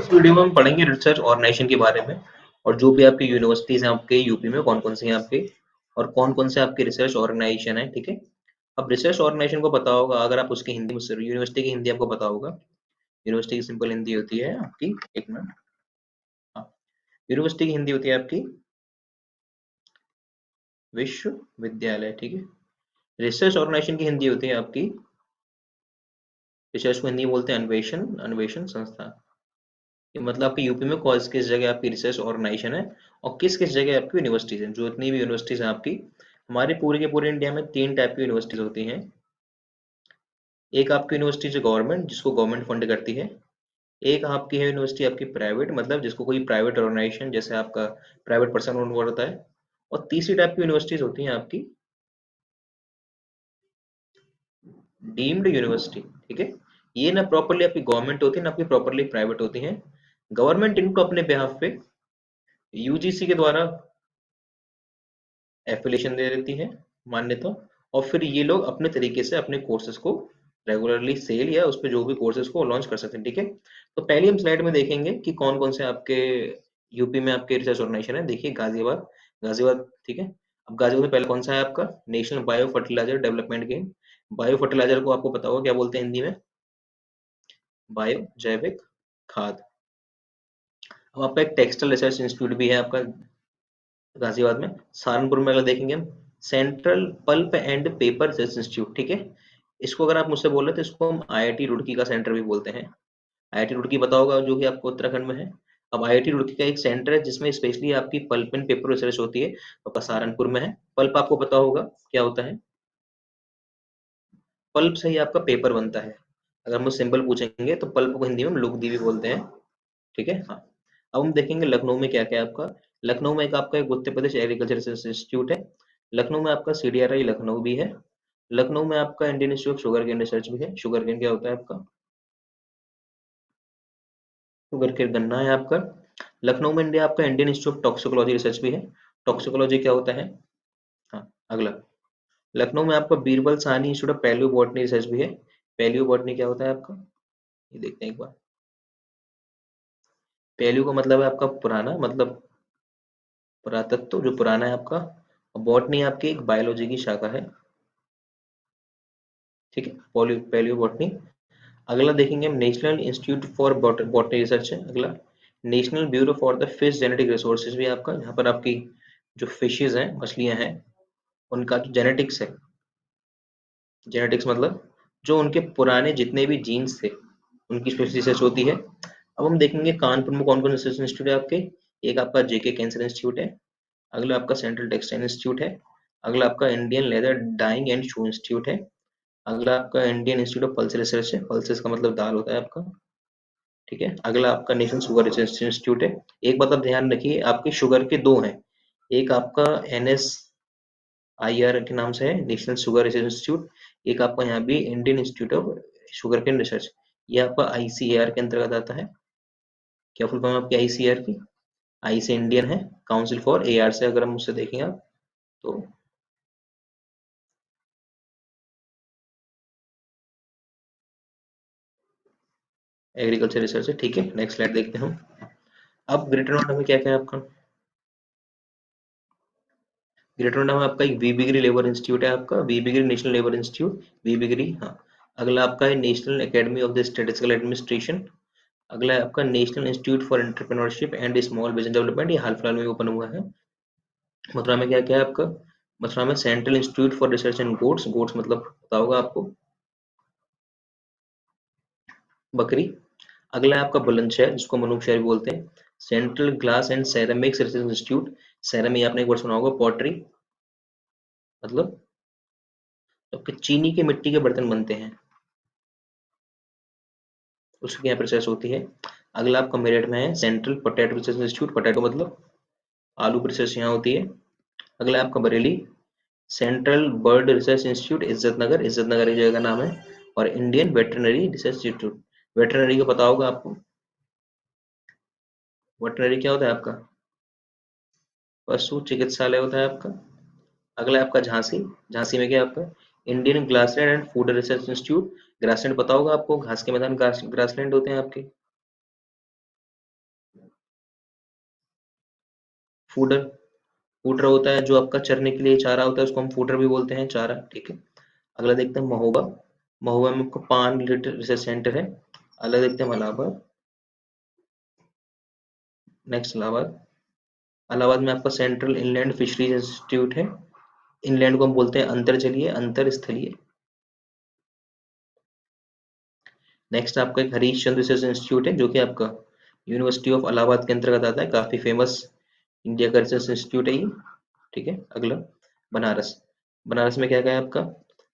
इस वीडियो में हम पढ़ेंगे रिसर्च ऑर्गेनाइजेशन के बारे में और जो भी आपकी यूनिवर्सिटीज हैं आपके यूपी में कौन कौन सी हैं आपके और कौन कौन से आपके रिसर्च ऑर्गेनाइजेशन है। ठीक है, अब रिसर्च ऑर्गेनाइजेशन को पता होगा अगर आप उसकी हिंदी में यूनिवर्सिटी की हिंदी आपको पता होगा। यूनिवर्सिटी की सिंपल हिंदी होती है आपकी, एक मिनट, हाँ, यूनिवर्सिटी की हिंदी होती है आपकी विश्वविद्यालय। ठीक है, रिसर्च ऑर्गेनाइजेशन की हिंदी होती है आपकी, रिसर्च को हिंदी में बोलते हैं अन्वेषण अन्वेषण संस्था। ये मतलब आपकी यूपी में कौन किस जगह आपकी रिसर्च ऑर्गेनाइजेशन है और किस किस जगह आपकी यूनिवर्सिटीज हैं। जो इतनी भी यूनिवर्सिटीज हैं आपकी, हमारे पूरे के पूरे इंडिया में तीन टाइप की यूनिवर्सिटीज होती हैं। एक आपकी यूनिवर्सिटी जो गवर्नमेंट, जिसको गवर्नमेंट फंड करती है। एक आपकी है यूनिवर्सिटी आपकी प्राइवेट, मतलब जिसको कोई प्राइवेट ऑर्गेनाइजेशन जैसे आपका प्राइवेट पर्सन ओन करता है। और तीसरी टाइप की यूनिवर्सिटीज होती हैं आपकी डीम्ड यूनिवर्सिटी। ठीक है, ये ना प्रॉपरली आपकी गवर्नमेंट होती है ना आपकी प्रॉपरली प्राइवेट होती है। गवर्नमेंट इनको अपने बिहाफ पे यूजीसी के द्वारा एफिलिएशन दे देती है, मान्यता। और फिर ये लोग अपने तरीके से अपने कोर्सेज को रेगुलरली सेल या उस पे जो भी कोर्सेज को लॉन्च कर सकते हैं। ठीक है, तो पहली हम स्लाइड में देखेंगे कि कौन कौन से आपके यूपी में आपके रिसर्च ऑर्गेनाइजेशन है। देखिए गाजियाबाद, गाजियाबाद। ठीक है, अब गाजियाबाद में पहले कौन सा है आपका national bio fertilizer development game. Bio fertilizer को आपको पता होगा क्या बोलते हैं हिंदी में, बायो जैविक खाद। अब आपका एक टेक्सटाइल रिसर्च इंस्टीट्यूट भी है आपका गाजियाबाद में। सहारनपुर में अगर देखेंगे हम central pulp and paper research institute. ठीक है, इसको अगर आप मुझसे बोल रहे तो इसको हम आईआईटी रुड़की का सेंटर भी बोलते हैं। आईआईटी रुड़की पता होगा जो कि आपको उत्तराखंड में है। अब आईआईटी रुड़की का एक सेंटर है जिसमें स्पेशली आपकी पल्प एंड पेपर रिसर्च होती है, आपका सहारनपुर में है। पल्प आपको पता होगा क्या होता है, पल्प से ही आपका पेपर बनता है। अगर हम सिंपल पूछेंगे तो पल्प को हिंदी में हम लुगदी भी बोलते हैं। ठीक है, हाँ। अब हम देखेंगे लखनऊ में क्या क्या है आपका। लखनऊ में एक आपका एक Uttar Pradesh agriculture research institute है। लखनऊ में आपका सीडीआरआई लखनऊ भी है। लखनऊ में आपका Indian institute of sugar cane research भी है। शुगर केन क्या होता है आपका, शुगर केन गन्ना है आपका। लखनऊ में इंडिया आपका Indian institute of toxicology research भी है। टॉक्सिकोलॉजी क्या होता है, हाँ, अगला। लखनऊ में आपका Birbal Sahni institute of palaeo botany research भी है। पैलियो बॉटनी क्या होता है आपका, ये देखते हैं एक बार। पैलियो का मतलब है आपका पुराना, मतलब पुरातत्व जो पुराना है आपका। और बॉटनी आपकी एक बायोलॉजी की शाखा है। ठीक है, पैलियो बॉटनी। अगला देखेंगे हम national institute for botany research है अगला। National bureau for the fish genetic resources भी आपका, यहाँ पर आपकी जो फिशेज हैं, मछलियां हैं, उनका जो जेनेटिक्स है, जेनेटिक्स मतलब जो उनके पुराने जितने भी जीन्स थे उनकी स्पेशल रिसर्च होती है। अब हम देखेंगे कानपुर में कौन कौन रिसर्च इंस्टीट्यूट है आपके। एक आपका जेके कैंसर इंस्टीट्यूट है। अगला आपका सेंट्रल टेक्सटाइल इंस्टीट्यूट है। अगला आपका Indian leather dyeing and shoe institute है। अगला आपका Indian institute of pulse research है। पल्सेस का मतलब दाल होता है आपका। ठीक है, अगला आपका नेशनल शुगर रिसर्च इंस्टीट्यूट है। एक बात आप ध्यान रखिए, आपके शुगर के दो हैं। एक आपका एनएस आईआर के नाम से है नेशनल शुगर रिसर्च इंस्टीट्यूट। एक आपका यहाँ भी Indian institute of sugar cane research, ये आपका आईसीएआर के अंतर्गत आता है। क्या फुल फॉर्म आपकी आईसीएआर की, आई से इंडियन है, काउंसिल फॉर एआर से अगर हम उससे देखें आप तो एग्रीकल्चर रिसर्च है। ठीक है, नेक्स्ट स्लाइड देखते हैं हम। अब ग्रेटर नोएडा में क्या क्या है आपका। ग्रेटर नोएडा में आपका एक वी बिग्री लेबर इंस्टीट्यूट है आपका, we बिग्री national labour institute, we बिग्री, हाँ। अगला आपका है national academy of the statistical administration. अगला है आपका national institute for entrepreneurship and small business development, ये हाल फिलहाल में ओपन हुआ है। मथुरा में क्या क्या है आपका, मथुरा में central institute for research and goats, goats मतलब पता होगा आपको, बकरी। अगला है आपका बुलंदशहर जिसको मनुष्य शहर बोलते हैं, central glass and ceramics research institute. Ceramic आपने एक बार सुना होगा, पॉटरी मतलब तो चीनी के मिट्टी के बर्तन बनते हैं, उसकी यहाँ प्रोसेस होती है। अगला आपका मेरठ में है central potato research institute, potato मतलब आलू प्रोसेस यहाँ होती है। अगला आपका Bareilly central bird research institute, इज्जत नगर, इज्जत नगर एक जगह का नाम है। और Indian veterinary research institute, veterinary को पता होगा आपको, वेटरनरी क्या होता है आपका, पशु चिकित्सालय होता है आपका। अगला है आपका झांसी, झांसी में क्या है आपका Indian grassland and food research institute. Grassland पता होगा आपको, घास के मैदान ग्रासलैंड होते हैं आपके। फूडर, फूडर होता है जो आपका चरने के लिए चारा होता है, उसको हम फूडर भी बोलते हैं, चारा, ठीक है। अगला देखते हैं महोबा। महोबा में आपका पान रिसर्च सेंटर है। अगला देखते हैं इलाहाबाद। नेक्स्ट इलाहाबाद। इलाहाबाद में आपका सेंट्रल इनलैंड फिशरीज इंस्टीट्यूट है। इनलैंड को हम बोलते हैं अंतरजलीय, अंतरस्थलीय। नेक्स्ट आपका एक हरीश चंद्र रिसर्च इंस्टीट्यूट है जो कि आपका यूनिवर्सिटी ऑफ इलाहाबाद के अंतर्गत आता है, काफी फेमस इंडिया का रिसर्च इंस्टीट्यूट है ये, ठीक है। अगला बनारस। बनारस में क्या क्या है आपका?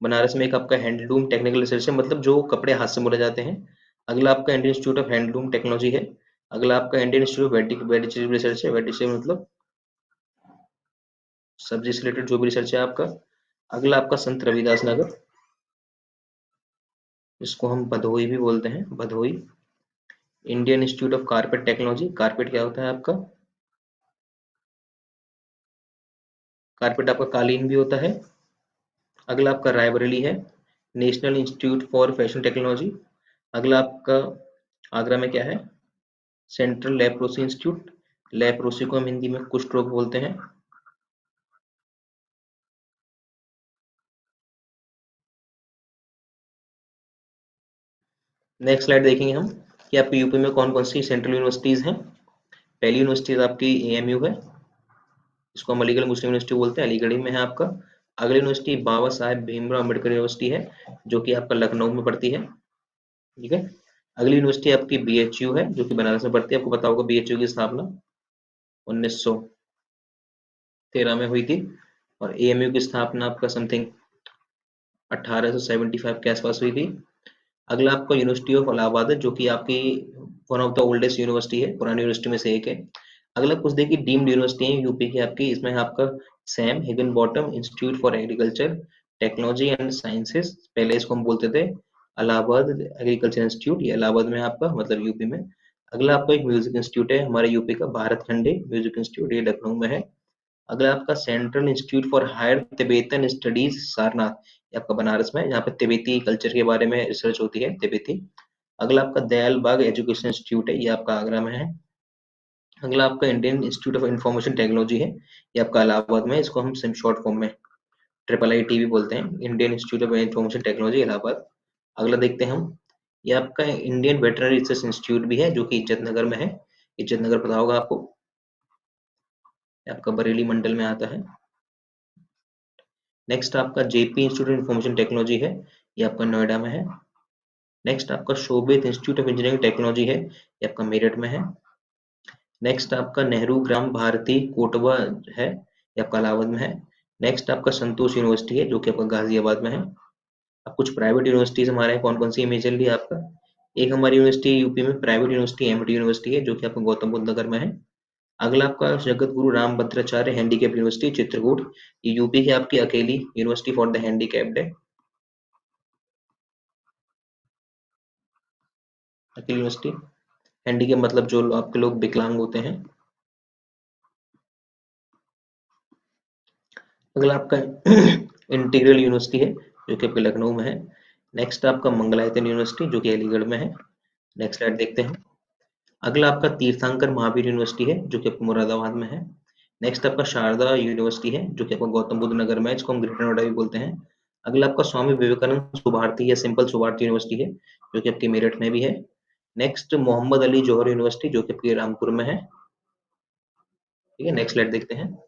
बनारस में एक आपका हैंडलूम टेक्निकल रिसर्च है, मतलब जो कपड़े हाथ से बुने जाते हैं। अगला आपका Indian institute of handloom technology है। अगला आपका Indian institute of vegetable research है। वेजिटेबल मतलब सब्जी से रिलेटेड जो भी रिसर्च है आपका। अगला आपका संत रविदास नगर, जिसको हम भदोही भी बोलते हैं, Bhadohi. Indian institute of carpet technology. Carpet क्या होता है आपका? कारपेट आपका कालीन भी होता है। अगला आपका रायबरेली है, national institute for fashion technology. अगला आपका आगरा में क्या है? Central leprosy institute. लेप्रोसी को हम हिंदी में कुष्ठ रोग बोलते हैं। नेक्स्ट स्लाइड देखेंगे हम कि आपके यूपी में कौन कौन सी सेंट्रल यूनिवर्सिटीज हैं। पहली यूनिवर्सिटी आपकी एएमयू है, इसको हम अलीगढ़ मुस्लिम यूनिवर्सिटी बोलते हैं, अलीगढ़ ही में है आपका। अगली यूनिवर्सिटी बाबा साहेब भीमराव अम्बेडकर यूनिवर्सिटी है, जो कि आपका लखनऊ में पड़ती है, ठीक है। अगली यूनिवर्सिटी आपकी बीएचयू है, जो कि बनारस में पड़ती है। आपको पता होगा बीएचयू की स्थापना 1913 में हुई थी, और एएमयू की स्थापना आपका समथिंग 1875 के आसपास हुई थी। अगला आपका यूनिवर्सिटी ऑफ इलाहाबाद है, जो कि आपकी one of the oldest university है, पुरानी यूनिवर्सिटी में से एक है। अगला कुछ देखिए डीम्ड यूनिवर्सिटी है यूपी की आपकी, इसमें है आपका Sam Higginbottom institute for agriculture technology and sciences, पहले इसको हम बोलते थे इलाहाबाद एग्रीकल्चर इंस्टीट्यूट, ये इलाहाबाद में है आपका, मतलब यूपी में। अगला आपका एक म्यूजिक इंस्टीट्यूट है हमारे यूपी का, भारत खंडे म्यूजिक इंस्टीट्यूट, ये लखनऊ में है। अगला आपका central institute for higher Tibetan studies Sarnath, ये आपका बनारस में है, यहाँ पे तिब्बती कल्चर के बारे में रिसर्च होती है, तिब्बती। अगला आपका दयाल बाग एजुकेशन इंस्टीट्यूट है, ये आपका आगरा में है। अगला आपका Indian institute of information technology है, ये आपका इलाहाबाद में है, इसको हम सिम शॉर्ट फॉर्म में ट्रिपल आई टी भी बोलते हैं, Indian institute of information technology Allahabad. अगला देखते हैं हम, ये आपका इंडियन वेटरनरी रिसर्च इंस्टीट्यूट भी है, जो कि इज्जत नगर में है। इज्जत नगर पता होगा आपको, ये आपका बरेली मंडल में आता है। नेक्स्ट आपका JP institute of information technology है, ये आपका नोएडा में है। नेक्स्ट आपका शोभित इंस्टीट्यूट ऑफ इंजीनियरिंग टेक्नोलॉजी है, ये आपका मेरठ में है। नेक्स्ट आपका नेहरू ग्राम भारती कोटवा है, ये आपका इलाहाबाद में है। नेक्स्ट आपका संतोष यूनिवर्सिटी है, जो कि आपका गाजियाबाद में है। अब कुछ प्राइवेट यूनिवर्सिटीज हमारे हैं, कौन कौन सी मेजरली आपका, एक हमारी यूनिवर्सिटी यूपी में प्राइवेट यूनिवर्सिटी एमटी यूनिवर्सिटी है, जो कि आपका गौतम बुद्ध नगर में है। अगला आपका जगत गुरु रामभद्राचार्य हैंडीकैप यूनिवर्सिटी चित्रकूट, ये यूपी की आपकी अकेली यूनिवर्सिटी फॉर द हैंडीकैप्ड है, अकेली यूनिवर्सिटी। हैंडीकैप मतलब जो आपके लोग विकलांग होते हैं। अगला आपका इंटीग्रल यूनिवर्सिटी है, जो कि आपके लखनऊ में है। नेक्स्ट आपका मंगलायतन यूनिवर्सिटी, जो कि अलीगढ़ में है। नेक्स्ट स्लाइड देखते हैं। अगला आपका तीर्थंकर महावीर यूनिवर्सिटी है, जो कि आपको मुरादाबाद में है। नेक्स्ट आपका शारदा यूनिवर्सिटी है, जो कि आपको गौतम बुद्ध नगर में है, इसको हम ग्रेटर नोएडा भी बोलते हैं। अगला आपका स्वामी विवेकानंद सुभारती या सिंपल सुभारती यूनिवर्सिटी है, जो कि आपकी मेरठ में भी है। नेक्स्ट मोहम्मद अली जौहर यूनिवर्सिटी, जो कि आपकी रामपुर में है, ठीक है। नेक्स्ट स्लाइड देखते हैं।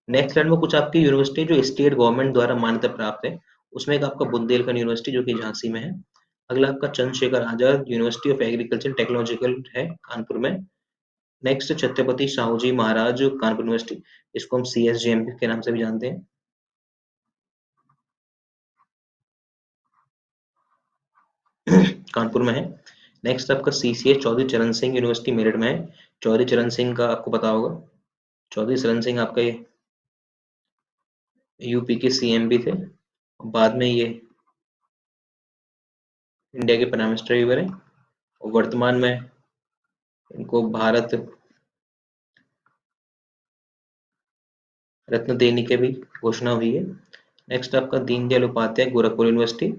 नेक्स्ट स्लाइड में कुछ आपकी यूनिवर्सिटी जो स्टेट गवर्नमेंट द्वारा मान्यता प्राप्त है, उसमें एक आपका बुंदेलखंड यूनिवर्सिटी, जो कि झांसी में है। अगला आपका Chandrashekhar Azad university of agriculture technological है, कानपुर में। नेक्स्ट छत्रपति शाहू जी महाराज कानपुर यूनिवर्सिटी, इसको हम सीएसजेएम के नाम से भी जानते हैं, कानपुर में है। नेक्स्ट आपका सीसीएस चौधरी चरण सिंह यूनिवर्सिटी मेरठ में है। चौधरी चरण सिंह का आपको पता होगा, चौधरी चरण सिंह आपका ये यूपी के सीएम भी थे, बाद में ये इंडिया के प्राइम मिनिस्टर भी बने, और वर्तमान में इनको भारत रत्न देने की भी घोषणा हुई है। नेक्स्ट आपका दीनदयाल उपाध्याय गोरखपुर यूनिवर्सिटी,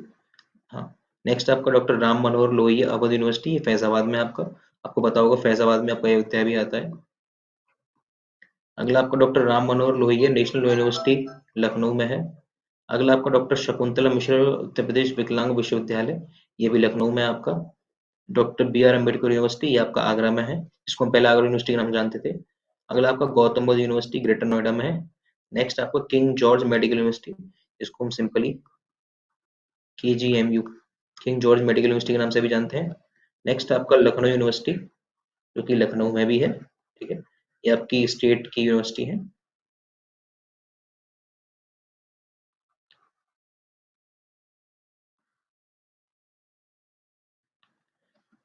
हाँ। नेक्स्ट आपका डॉक्टर राम मनोहर लोहिया अवध यूनिवर्सिटी, ये फैजाबाद में आपका, आपको पता होगा फैजाबाद में आपका अयोध्या भी आता है। अगला आपका doctor Ram Manohar Lohia national university Lucknow में है। अगला आपका डॉक्टर शकुंतला मिश्र उत्तर प्रदेश विकलांग विश्वविद्यालय, ये भी लखनऊ में है आपका। Doctor B R Ambedkar university, ये आपका आगरा में है, इसको हम पहले आगरा यूनिवर्सिटी का नाम जानते थे। अगला आपका गौतम बुद्ध यूनिवर्सिटी ग्रेटर नोएडा में है। नेक्स्ट आपका किंग जॉर्ज मेडिकल यूनिवर्सिटी, इसको हम simply KGMU, king George medical university के नाम से भी जानते हैं। नेक्स्ट आपका लखनऊ यूनिवर्सिटी, जो कि लखनऊ में भी है, ठीक है, ये आपकी स्टेट की यूनिवर्सिटी है।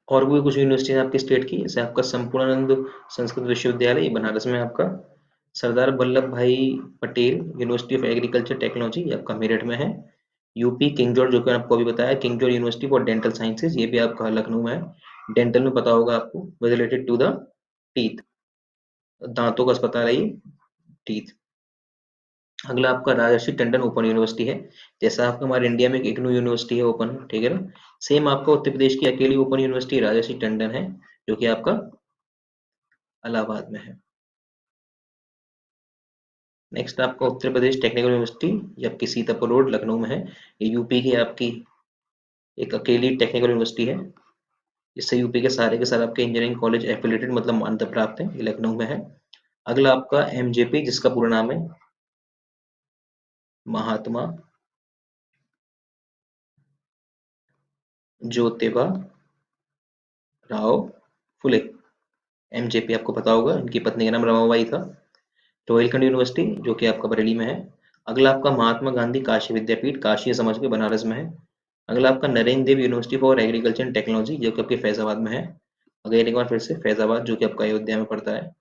और भी कुछ यूनिवर्सिटी है आपके स्टेट की, जैसे आपका संपूर्णानंद संस्कृत विश्वविद्यालय, ये बनारस में है आपका। सरदार वल्लभ भाई Patel university of agriculture technology, ये आपका मेरठ में है। यूपी किंग जॉर्ज, जो कि मैंने आपको अभी बताया, king George university for dental sciences, ये भी आपका लखनऊ में है। डेंटल में पता होगा आपको, रिलेटेड टू द टीथ, दांतों का अस्पताल है ये, टीथ। अगला आपका राजर्षि टंडन ओपन यूनिवर्सिटी है, जैसा आपका हमारे इंडिया में एक इग्नू यूनिवर्सिटी है ओपन, ठीक है ना, सेम आपका उत्तर प्रदेश की अकेली ओपन यूनिवर्सिटी राजर्षि टंडन है, जो कि आपका इलाहाबाद में है। नेक्स्ट आपका उत्तर प्रदेश टेक्निकल यूनिवर्सिटी, ये आपकी सीतापुर रोड लखनऊ में है। ये यूपी की आपकी एक अकेली टेक्निकल यूनिवर्सिटी है, इससे यूपी के सारे आपके इंजीनियरिंग कॉलेज एफिलेटेड मतलब मान्यता प्राप्त है, ये लखनऊ में है। अगला आपका MJP, जिसका पूरा नाम है महात्मा ज्योतिबा राव फुले, MJP आपको पता होगा, इनकी पत्नी का नाम रमाबाई था। रोहिलखंड यूनिवर्सिटी, जो कि आपका बरेली में है। अगला आपका महात्मा गांधी काशी विद्यापीठ, काशी समझ के बनारस में है। अगला आपका Narendra Dev university for agriculture and technology, जो कि आपके फैजाबाद में है। अगेन एक बार फिर से फैजाबाद, जो कि आपका अयोध्या में पड़ता है।